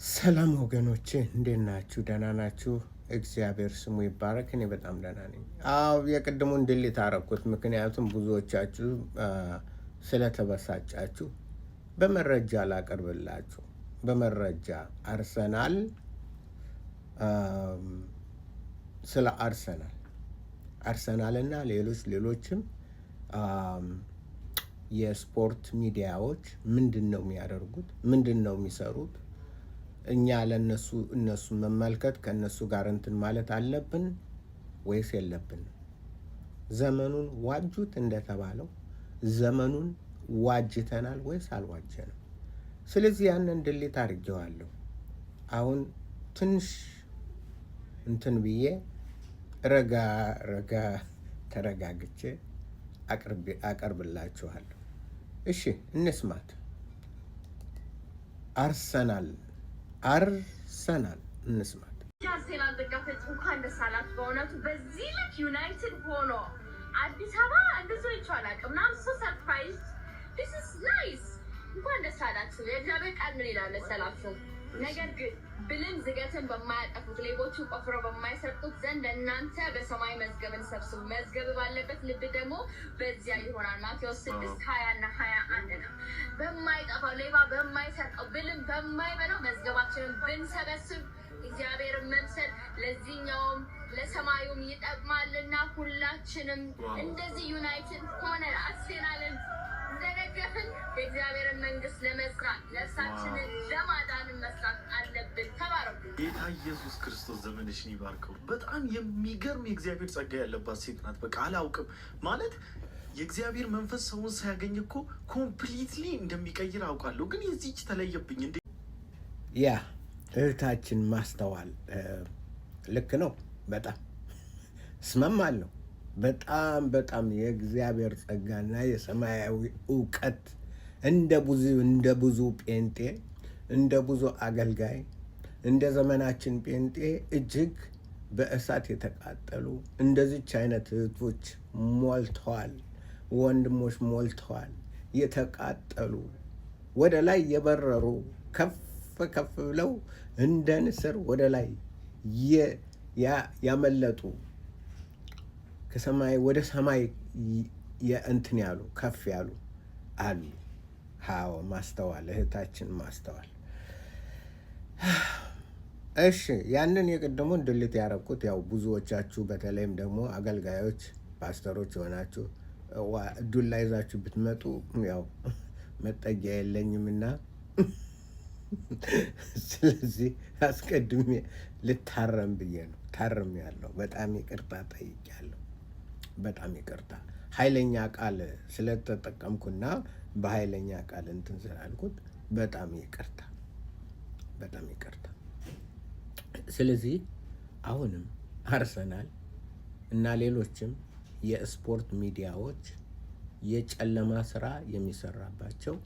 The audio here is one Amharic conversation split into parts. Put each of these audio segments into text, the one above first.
ሰላም ወገኖቼ እንዴት ናችሁ? ደህና ናችሁ? እግዚአብሔር ስሙ ይባረክ። እኔ በጣም ደህና ነኝ። የቅድሙን ድሊት አደረኩት፣ ምክንያቱም ብዙዎቻችሁ ስለተበሳጫችሁ በመረጃ ላቀርብላችሁ። በመረጃ አርሰናል ስለ አርሰናልና ሌሎችም የስፖርት ሚዲያዎች ምንድን ነው የሚያደርጉት? ምንድን ነው የሚሰሩት? እኛ እነሱን መመልከት ከእነሱ ጋር እንትን ማለት አለብን ወይስ የለብንም? ዘመኑን ዋጁት እንደተባለው ዘመኑን ዋጅተናል ወይስ አልዋጀንም? ስለዚህ ያንን ድሊት አድርጌዋለሁ። አሁን ትንሽ እንትን ብዬ ረጋ ተረጋግቼ አቀርብላችኋለሁ። እሺ እንስማት። አርሰናል እንስማት። አርሰናል ደጋፊዎች እንኳን ደስ አላችሁ። በእውነቱ በዚህ ልክ ዩናይትድ ሆኖ አዲስ አበባ እንደዚህ ይቻላል አቅምና ሶ ሰርፕራይዝ this is nice። እንኳን ደስ አላችሁ። የእግዚአብሔር ቃል ምን ይላል መሰላችሁ? ነገር ግን ብልን ዝገትን በማያጠፉት ሌቦቹ ቆፍረው በማይሰርቁት ዘንድ እናንተ በሰማይ መዝገብን ሰብስቡ፣ መዝገብ ባለበት ልብ ደግሞ በዚያ ይሆናል። ማቴዎስ 6:20-21 ነው። በማይጠፋው ሌባ በማይሰርቀው ብልን በማይበላው መዝገባችንን ብንሰበስብ እግዚአብሔርን መምሰል ለዚህኛውም ለሰማዩም ይጠቅማልና ሁላችንም እንደዚህ ዩናይትድ ሆነ አርሰናልን እንደነገፍን የእግዚአብሔርን መንግስት ለመስራት ነፍሳችንን ለማዳን መስራት አለብን። ተባረኩ። ጌታ ኢየሱስ ክርስቶስ ዘመንሽን ይባርከው። በጣም የሚገርም የእግዚአብሔር ጸጋ ያለባት ሴት ናት። በቃ አላውቅም ማለት የእግዚአብሔር መንፈስ ሰውን ሳያገኝ እኮ ኮምፕሊትሊ እንደሚቀይር አውቃለሁ። ግን የዚህች ተለየብኝ እንዴ! ያ እህታችን ማስተዋል ልክ ነው። በጣም እስማማለሁ። በጣም የእግዚአብሔር ጸጋና የሰማያዊ እውቀት እንደ ብዙ ጴንጤ እንደ ብዙ አገልጋይ እንደ ዘመናችን ጴንጤ እጅግ በእሳት የተቃጠሉ እንደዚች አይነት እህቶች ሞልተዋል፣ ወንድሞች ሞልተዋል። የተቃጠሉ ወደ ላይ የበረሩ ከፍ ብለው እንደ ንስር ወደ ላይ ያመለጡ ከሰማይ ወደ ሰማይ የእንትን ያሉ ከፍ ያሉ አሉ። አዎ ማስተዋል፣ እህታችን ማስተዋል። እሺ ያንን የቅድሙን ድልት ያደረኩት ያው ብዙዎቻችሁ በተለይም ደግሞ አገልጋዮች ፓስተሮች የሆናችሁ ዱላ ይዛችሁ ብትመጡ ያው መጠጊያ የለኝምና ስለዚህ አስቀድሜ ልታረም ብዬ ነው። ታርም ያለው በጣም ይቅርታ ጠይቄያለሁ። በጣም ይቅርታ ኃይለኛ ቃል ስለተጠቀምኩና በኃይለኛ ቃል እንትን ስላልኩት በጣም ይቅርታ። ስለዚህ አሁንም አርሰናል እና ሌሎችም የስፖርት ሚዲያዎች የጨለማ ስራ የሚሰራባቸው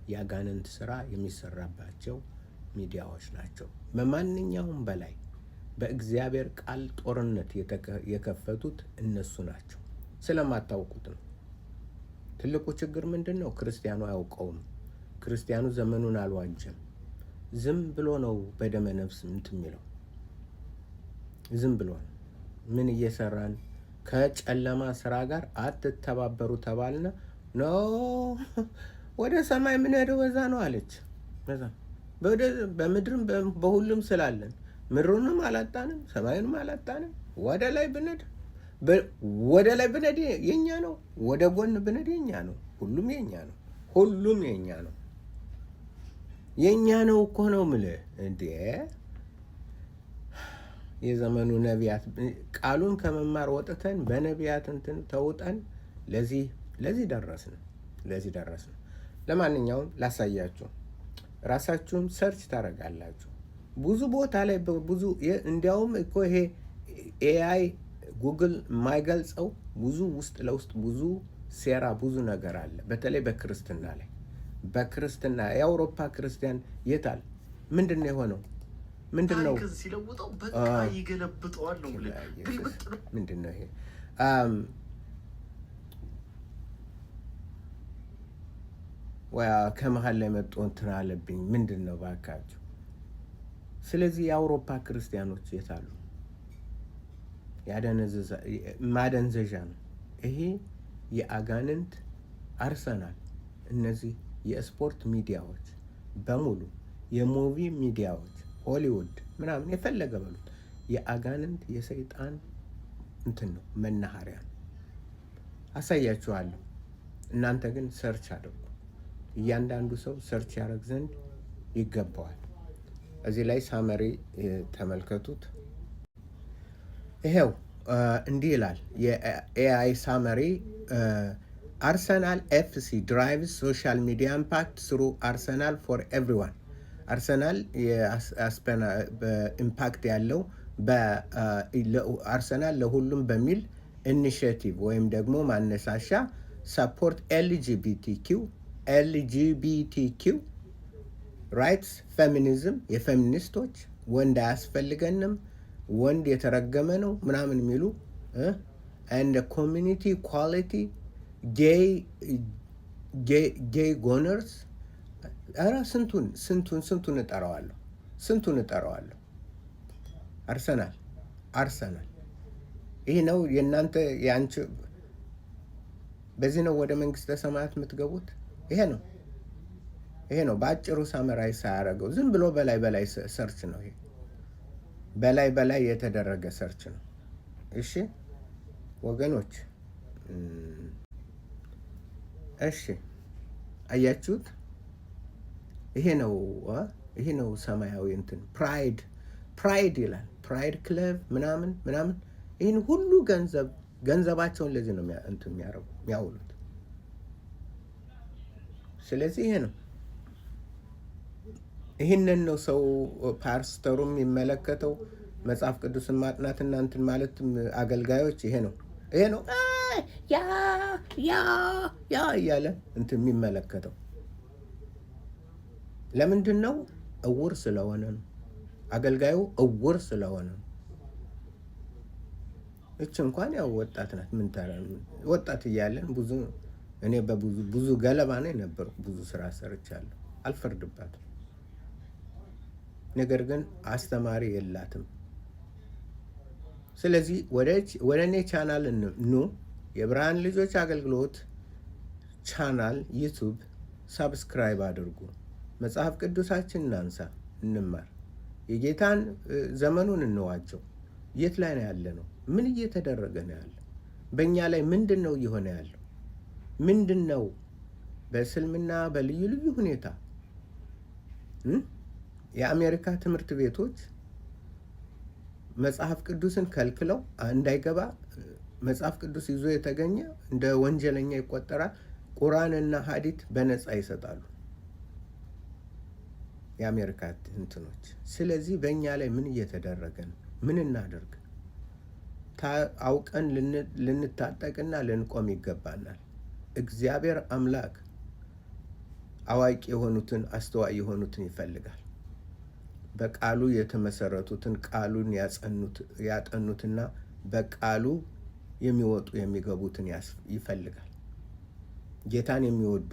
የአጋንንት ስራ የሚሰራባቸው ሚዲያዎች ናቸው። በማንኛውም በላይ በእግዚአብሔር ቃል ጦርነት የከፈቱት እነሱ ናቸው። ስለማታውቁት ነው። ትልቁ ችግር ምንድን ነው? ክርስቲያኑ አያውቀውም። ክርስቲያኑ ዘመኑን አልዋጀም። ዝም ብሎ ነው በደመ ነፍስ እንትን የሚለው። ዝም ብሎ ነው። ምን እየሰራን ከጨለማ ስራ ጋር አትተባበሩ ተባልና ኖ ወደ ሰማይ ምን ሄደው በዛ ነው አለች። በምድርም በሁሉም ስላለን ምድሩንም አላጣንም ሰማዩንም አላጣንም። ወደ ላይ ብነድ የኛ ነው። ወደ ጎን ብነድ የኛ ነው። ሁሉም የኛ ነው። የኛ ነው እኮ ነው የምልህ እንዴ! የዘመኑ ነቢያት ቃሉን ከመማር ወጥተን በነቢያት እንትን ተውጠን ለዚህ ደረስን። ለማንኛውም ላሳያችሁ። ራሳችሁም ሰርች ታደርጋላችሁ። ብዙ ቦታ ላይ ብዙ እንዲያውም እኮ ይሄ ኤአይ ጉግል የማይገልጸው ብዙ ውስጥ ለውስጥ ብዙ ሴራ ብዙ ነገር አለ። በተለይ በክርስትና የአውሮፓ ክርስቲያን የታል? ምንድን ነው የሆነው? ምንድን ነው ሲለውጠው በቃ ይገለብጠዋል ነው ምንድን ነው ይሄ? ከመሀል ላይ መጥቶ እንትን አለብኝ። ምንድን ነው ባካችሁ? ስለዚህ የአውሮፓ ክርስቲያኖች የታሉ? ማደንዘዣ ነው ይሄ። የአጋንንት አርሰናል። እነዚህ የስፖርት ሚዲያዎች በሙሉ የሙቪ ሚዲያዎች ሆሊውድ ምናምን የፈለገ በሉት የአጋንንት የሰይጣን እንትን ነው፣ መናኸሪያ ነው። አሳያችኋለሁ። እናንተ ግን ሰርች አድርጉ። እያንዳንዱ ሰው ሰርች ያደርግ ዘንድ ይገባዋል። እዚህ ላይ ሳመሪ ተመልከቱት። ይሄው እንዲህ ይላል የኤአይ ሳመሪ። አርሰናል ኤፍሲ ድራይቭስ ሶሻል ሚዲያ ኢምፓክት ስሩ አርሰናል ፎር ኤቭሪዋን። አርሰናል ኢምፓክት ያለው አርሰናል ለሁሉም በሚል ኢኒሽቲቭ ወይም ደግሞ ማነሳሻ ሰፖርት ኤልጂቢቲኪው ራይትስ ፌሚኒዝም፣ የፌሚኒስቶች ወንድ አያስፈልገንም፣ ወንድ የተረገመ ነው ምናምን የሚሉ and ኮሚኒቲ ኢኳሊቲ፣ ጌይ ጎነርስ። ኧረ ስንቱን እጠራዋለሁ። አርሰናል ይህ ነው የእናንተ የአንቺ። በዚህ ነው ወደ መንግስተ ሰማያት የምትገቡት። ይሄ ነው በአጭሩ ሳመራይ ሳያደርገው ዝም ብሎ በላይ ሰርች ነው። ይሄ በላይ የተደረገ ሰርች ነው። እሺ ወገኖች፣ እሺ አያችሁት? ይሄ ነው ሰማያዊ እንትን ፕራይድ ይላል። ፕራይድ ክለብ ምናምን። ይህን ሁሉ ገንዘባቸውን ለዚህ ነው የሚያውሉት። ስለዚህ ይሄ ነው። ይህንን ነው ሰው ፓስተሩም የሚመለከተው። መጽሐፍ ቅዱስን ማጥናትና እንትን ማለት አገልጋዮች ይሄ ነው ያ እያለ እንትን የሚመለከተው ለምንድን ነው? እውር ስለሆነ ነው። አገልጋዩ እውር ስለሆነ ነው። እች እንኳን ያው ወጣት ናት። ምን ወጣት እያለን እኔ ብዙ ገለባ ነው የነበርኩ። ብዙ ስራ ሰርቻለሁ። አልፈርድባትም። ነገር ግን አስተማሪ የላትም። ስለዚህ ወደ እኔ ቻናል ኑ። የብርሃን ልጆች አገልግሎት ቻናል ዩቱብ ሳብስክራይብ አድርጉ። መጽሐፍ ቅዱሳችን እናንሳ፣ እንማር። የጌታን ዘመኑን እንዋጀው። የት ላይ ነው ያለ ነው? ምን እየተደረገ ነው ያለ? በእኛ ላይ ምንድን ነው እየሆነ ያለው? ምንድን ነው በእስልምና በልዩ ልዩ ሁኔታ የአሜሪካ ትምህርት ቤቶች መጽሐፍ ቅዱስን ከልክለው እንዳይገባ መጽሐፍ ቅዱስ ይዞ የተገኘ እንደ ወንጀለኛ ይቆጠራል። ቁርአንና ሐዲት በነፃ ይሰጣሉ የአሜሪካ እንትኖች። ስለዚህ በእኛ ላይ ምን እየተደረገ ነው? ምን እናደርግ? አውቀን ልንታጠቅና ልንቆም ይገባናል። እግዚአብሔር አምላክ አዋቂ የሆኑትን አስተዋይ የሆኑትን ይፈልጋል። በቃሉ የተመሰረቱትን ቃሉን ያጠኑትና በቃሉ የሚወጡ የሚገቡትን ይፈልጋል። ጌታን የሚወዱ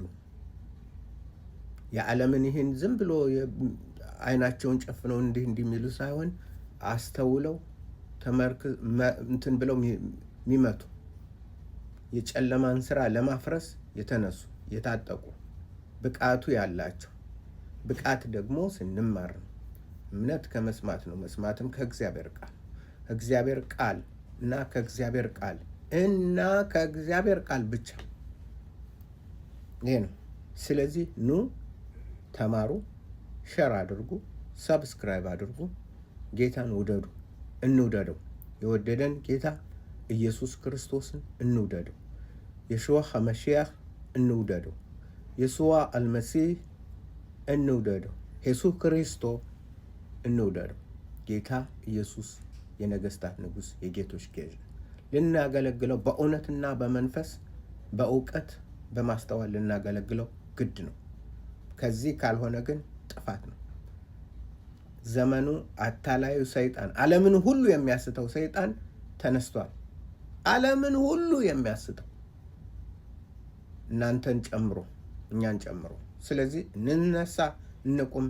የዓለምን ይህን ዝም ብሎ አይናቸውን ጨፍነው እንዲህ የሚሉ ሳይሆን አስተውለው እንትን ብለው የሚመቱ የጨለማን ስራ ለማፍረስ የተነሱ የታጠቁ ብቃቱ ያላቸው። ብቃት ደግሞ ስንማር ነው። እምነት ከመስማት ነው፣ መስማትም ከእግዚአብሔር ቃል። እግዚአብሔር ቃል እና ከእግዚአብሔር ቃል ብቻ ይሄ ነው። ስለዚህ ኑ ተማሩ፣ ሸር አድርጉ፣ ሰብስክራይብ አድርጉ። ጌታን ውደዱ፣ እንውደደው። የወደደን ጌታ ኢየሱስ ክርስቶስን እንውደደው። የሽዋ ሐመሺያህ እንውደደው። የሱዋ አልመሲህ እንውደደው። ኢየሱስ ክርስቶ እንውደደው። ጌታ ኢየሱስ የነገስታት ንጉስ፣ የጌቶች ጌታ። ልናገለግለው በእውነትና በመንፈስ በእውቀት በማስተዋል ልናገለግለው ግድ ነው። ከዚህ ካልሆነ ግን ጥፋት ነው። ዘመኑ አታላዩ ሰይጣን፣ ዓለምን ሁሉ የሚያስተው ሰይጣን ተነስቷል። ዓለምን ሁሉ የሚያስተው እናንተን ጨምሮ እኛን ጨምሮ። ስለዚህ እንነሳ፣ እንቁም።